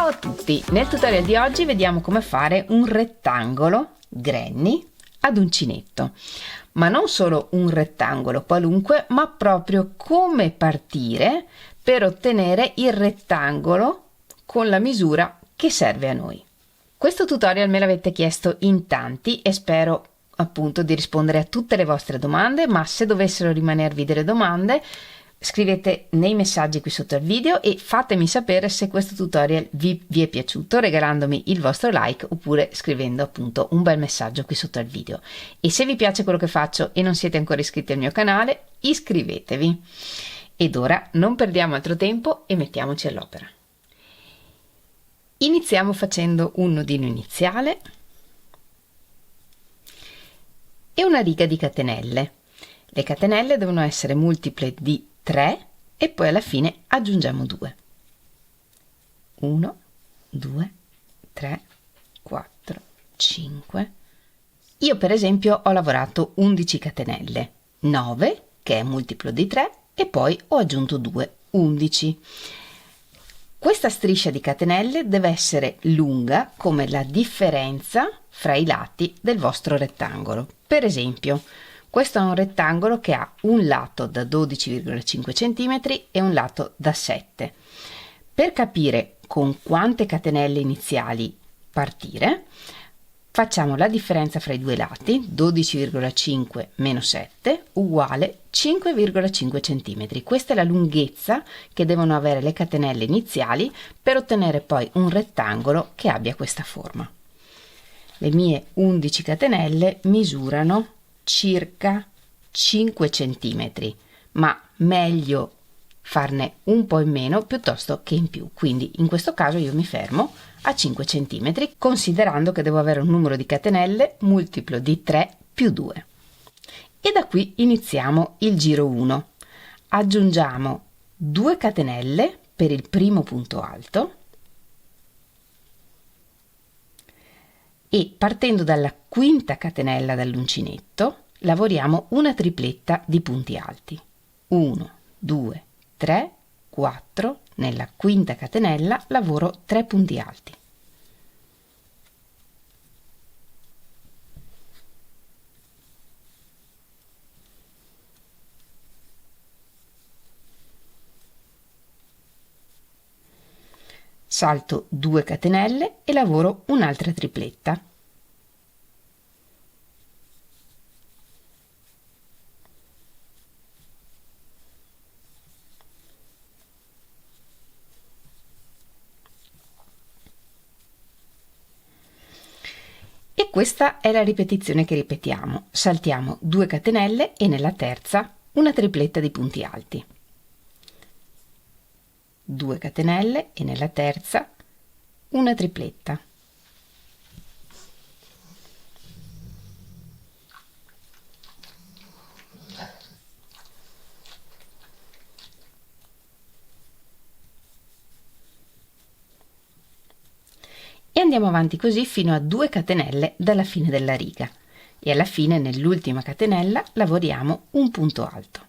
Ciao a tutti! Nel tutorial di oggi vediamo come fare un rettangolo granny ad uncinetto, ma non solo un rettangolo qualunque, ma proprio come partire per ottenere il rettangolo con la misura che serve a noi. Questo tutorial me l'avete chiesto in tanti e spero appunto di rispondere a tutte le vostre domande, ma se dovessero rimanervi delle domande scrivete nei messaggi qui sotto al video e fatemi sapere se questo tutorial vi è piaciuto regalandomi il vostro like oppure scrivendo appunto un bel messaggio qui sotto al video. E se vi piace quello che faccio e non siete ancora iscritti al mio canale, iscrivetevi. Ed ora non perdiamo altro tempo e mettiamoci all'opera. Iniziamo facendo un nodino iniziale e una riga di catenelle. Le catenelle devono essere multiple di 3 e poi alla fine aggiungiamo 2. 1, 2, 3, 4, 5. Io per esempio ho lavorato 11 catenelle, 9 che è multiplo di 3 e poi ho aggiunto 2, 11. Questa striscia di catenelle deve essere lunga come la differenza fra i lati del vostro rettangolo. Per esempio, questo è un rettangolo che ha un lato da 12,5 cm e un lato da 7. Per capire con quante catenelle iniziali partire, facciamo la differenza fra i due lati, 12,5 meno 7 uguale 5,5 cm. Questa è la lunghezza che devono avere le catenelle iniziali per ottenere poi un rettangolo che abbia questa forma. Le mie 11 catenelle misurano circa 5 cm, ma meglio farne un po' in meno piuttosto che in più, quindi in questo caso io mi fermo a 5 cm, considerando che devo avere un numero di catenelle multiplo di 3 più 2. E da qui iniziamo il giro 1. Aggiungiamo 2 catenelle per il primo punto alto e partendo dalla quinta catenella dall'uncinetto lavoriamo una tripletta di punti alti. 1, 2, 3, 4, nella quinta catenella lavoro 3 punti alti. Salto 2 catenelle e lavoro un'altra tripletta. E questa è la ripetizione che ripetiamo. Saltiamo 2 catenelle e nella terza una tripletta di punti alti. 2 catenelle e nella terza una tripletta. E andiamo avanti così fino a 2 catenelle dalla fine della riga e alla fine nell'ultima catenella lavoriamo un punto alto.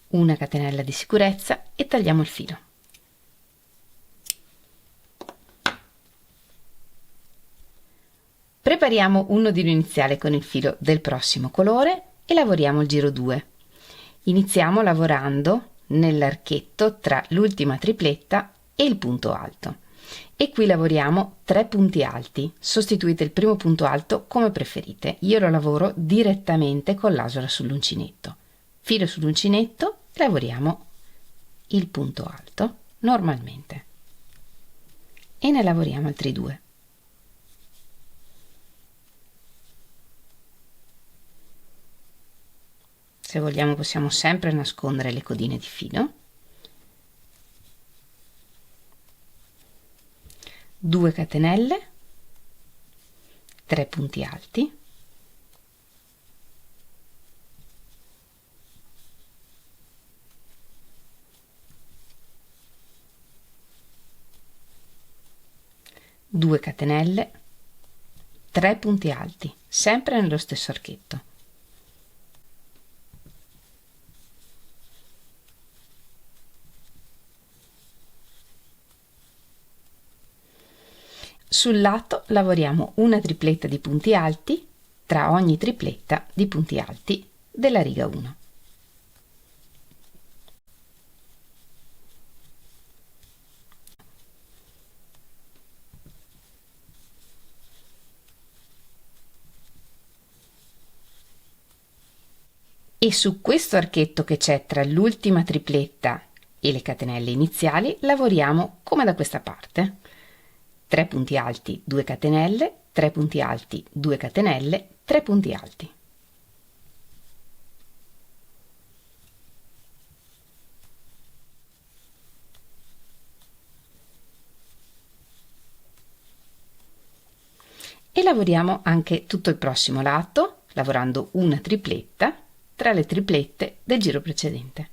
Una catenella di sicurezza e tagliamo il filo. Prepariamo un nodino iniziale con il filo del prossimo colore e lavoriamo il giro 2. Iniziamo lavorando nell'archetto tra l'ultima tripletta e il punto alto e qui lavoriamo 3 punti alti. Sostituite il primo punto alto come preferite, io lo lavoro direttamente con l'asola sull'uncinetto. Filo sull'uncinetto e lavoriamo il punto alto normalmente e ne lavoriamo altri 2. Se vogliamo possiamo sempre nascondere le codine di filo. 2 catenelle, 3 punti alti, due catenelle, 3 punti alti, sempre nello stesso archetto. sul lato lavoriamo una tripletta di punti alti tra ogni tripletta di punti alti della riga 1. E su questo archetto che c'è tra l'ultima tripletta e le catenelle iniziali lavoriamo come da questa parte: 3 punti alti, 2 catenelle, 3 punti alti, 2 catenelle, 3 punti alti. E lavoriamo anche tutto il prossimo lato, lavorando una tripletta tra le triplette del giro precedente.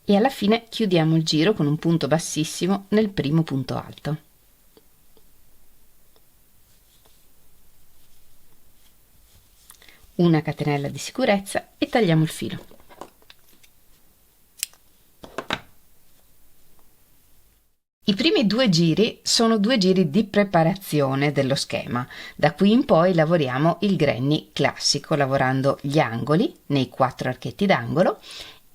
E alla fine chiudiamo il giro con un punto bassissimo nel primo punto alto. Una catenella di sicurezza e tagliamo il filo. I primi 2 giri sono 2 giri di preparazione dello schema. Da qui in poi lavoriamo il granny classico, lavorando gli angoli nei 4 archetti d'angolo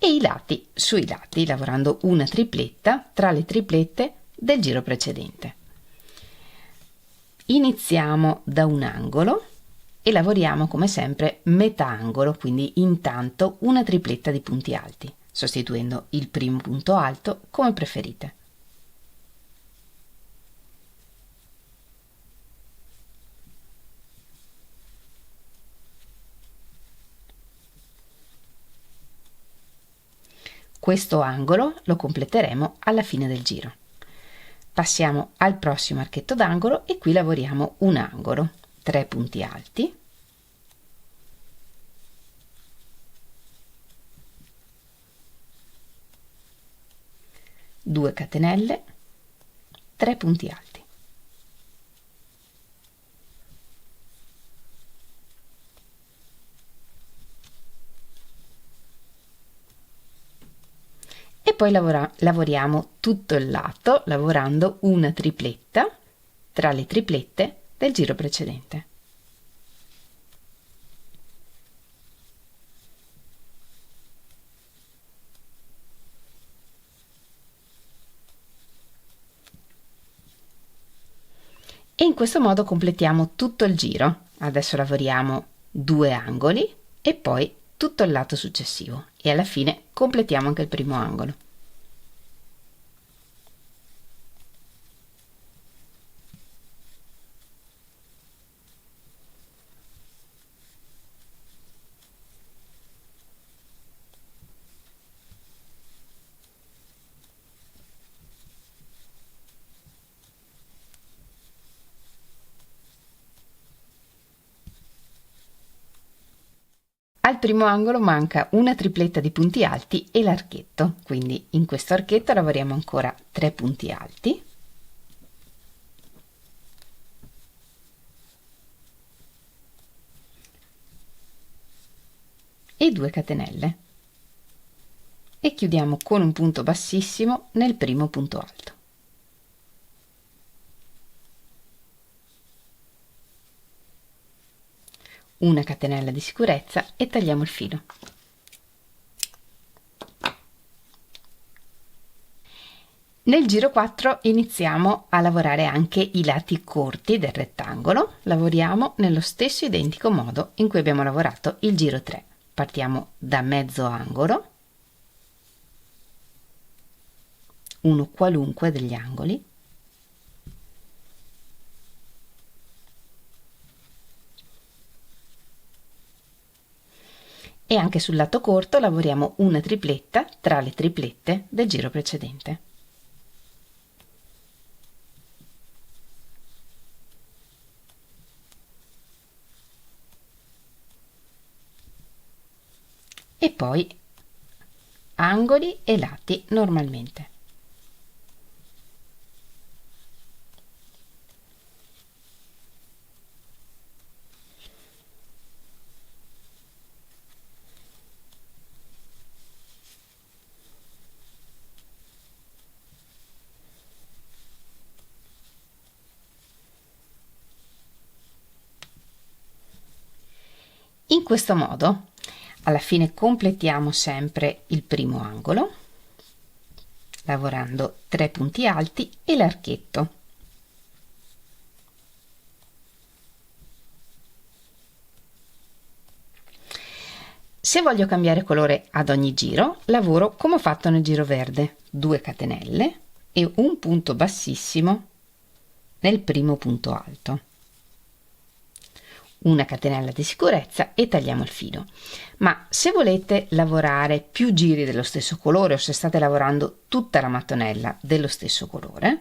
e i lati sui lati, lavorando una tripletta tra le triplette del giro precedente. Iniziamo da un angolo e lavoriamo come sempre metà angolo, quindi intanto una tripletta di punti alti, sostituendo il primo punto alto come preferite. Questo angolo lo completeremo alla fine del giro. Passiamo al prossimo archetto d'angolo e qui lavoriamo un angolo, 3 punti alti, due catenelle, 3 punti alti. E poi lavoriamo tutto il lato lavorando una tripletta tra le triplette del giro precedente. E in questo modo completiamo tutto il giro. Adesso lavoriamo 2 angoli e poi tutto il lato successivo e alla fine completiamo anche il primo angolo. Al primo angolo manca una tripletta di punti alti e l'archetto, quindi in questo archetto lavoriamo ancora 3 punti alti, e 2 catenelle e chiudiamo con un punto bassissimo nel primo punto alto. Una catenella di sicurezza e tagliamo il filo. Nel giro 4 iniziamo a lavorare anche i lati corti del rettangolo. Lavoriamo nello stesso identico modo in cui abbiamo lavorato il giro 3. Partiamo da mezzo angolo, uno qualunque degli angoli, e anche sul lato corto lavoriamo una tripletta tra le triplette del giro precedente. e poi angoli e lati normalmente. In questo modo alla fine completiamo sempre il primo angolo lavorando 3 punti alti e l'archetto. Se voglio cambiare colore ad ogni giro, lavoro come ho fatto nel giro verde, 2 catenelle e un punto bassissimo nel primo punto alto, una catenella di sicurezza e tagliamo il filo. Ma se volete lavorare più giri dello stesso colore o se state lavorando tutta la mattonella dello stesso colore,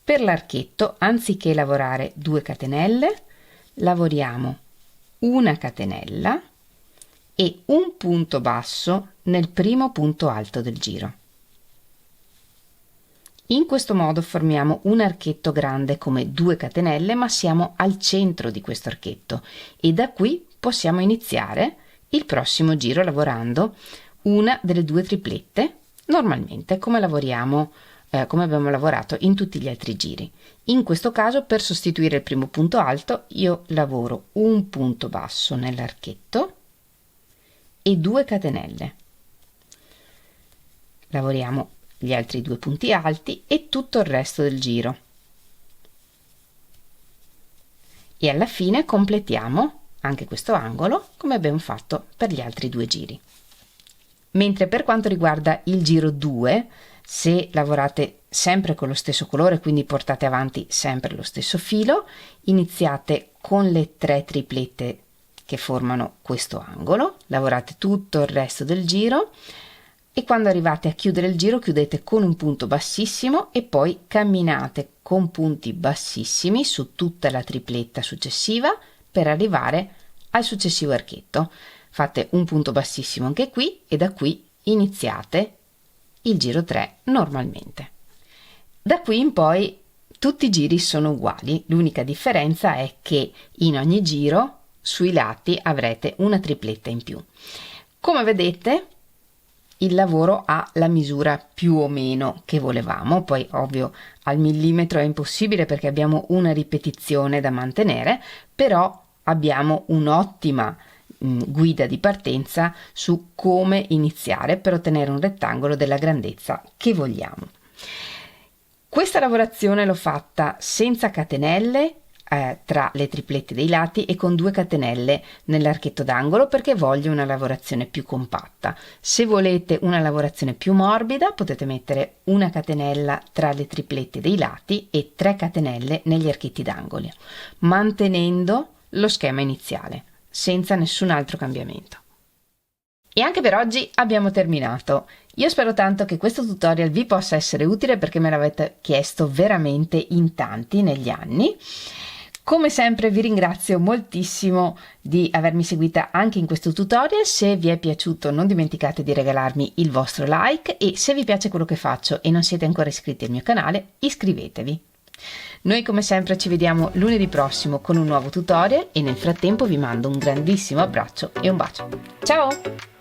per l'archetto anziché lavorare 2 catenelle lavoriamo una catenella e un punto basso nel primo punto alto del giro. In questo modo formiamo un archetto grande come 2 catenelle, ma siamo al centro di questo archetto e da qui possiamo iniziare il prossimo giro lavorando una delle 2 triplette normalmente come lavoriamo come abbiamo lavorato in tutti gli altri giri. In questo caso, per sostituire il primo punto alto, io lavoro un punto basso nell'archetto e 2 catenelle. Lavoriamo gli altri 2 punti alti e tutto il resto del giro e alla fine completiamo anche questo angolo come abbiamo fatto per gli altri 2 giri. Mentre per quanto riguarda il giro 2, se lavorate sempre con lo stesso colore, quindi portate avanti sempre lo stesso filo, iniziate con le 3 triplette che formano questo angolo, lavorate tutto il resto del giro e quando arrivate a chiudere il giro chiudete con un punto bassissimo e poi camminate con punti bassissimi su tutta la tripletta successiva per arrivare al successivo archetto. Fate un punto bassissimo anche qui e da qui iniziate il giro 3 normalmente. Da qui in poi tutti i giri sono uguali, l'unica differenza è che in ogni giro sui lati avrete una tripletta in più. Come vedete il lavoro ha la misura più o meno che volevamo, poi ovvio al millimetro è impossibile perché abbiamo una ripetizione da mantenere, però abbiamo un'ottima guida di partenza su come iniziare per ottenere un rettangolo della grandezza che vogliamo. Questa lavorazione l'ho fatta senza catenelle tra le triplette dei lati e con 2 catenelle nell'archetto d'angolo perché voglio una lavorazione più compatta. Se volete una lavorazione più morbida potete mettere una catenella tra le triplette dei lati e 3 catenelle negli archetti d'angolo, mantenendo lo schema iniziale senza nessun altro cambiamento. E anche per oggi abbiamo terminato. Io spero tanto che questo tutorial vi possa essere utile perché me l'avete chiesto veramente in tanti negli anni. Come sempre vi ringrazio moltissimo di avermi seguita anche in questo tutorial. Se vi è piaciuto non dimenticate di regalarmi il vostro like e se vi piace quello che faccio e non siete ancora iscritti al mio canale iscrivetevi. Noi come sempre ci vediamo lunedì prossimo con un nuovo tutorial e nel frattempo vi mando un grandissimo abbraccio e un bacio. Ciao!